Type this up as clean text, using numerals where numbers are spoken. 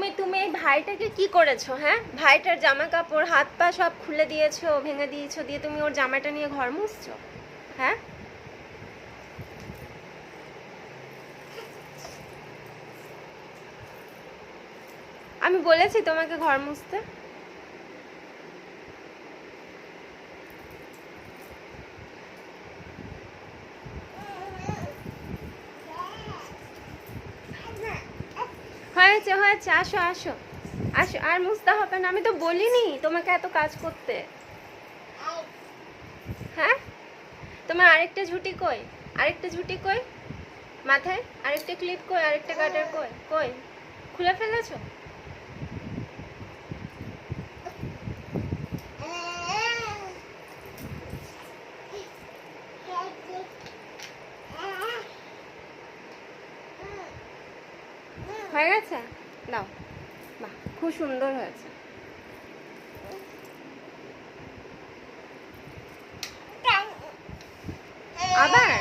তুমি তুমি এই ভাইটাকে কি করেছো? হ্যাঁ, ভাইটার জামা কাপড় হাত পা সব খুলে দিয়েছো, ভেঙে দিয়েছো, দিয়ে তুমি ওর জামাটা নিয়ে ঘর মুছছো? হ্যাঁ, আমি বলেছি তোমাকে ঘর মুছতে? হয়েছে হয়েছে, আসো আসো আসো, আর মুছতে হবে না। আমি তো বলিনি তোমাকে এত কাজ করতে। হ্যাঁ, তোমার আরেকটা ঝুঁটি কই? আরেকটা ঝুঁটি কই? মাথায় আরেকটা ক্লিপ কই? আরেকটা কাটার কই? কই? খুলে ফেলেছো? হয়ে গেছে? দাও। বাহ, খুব সুন্দর হয়েছে। আবার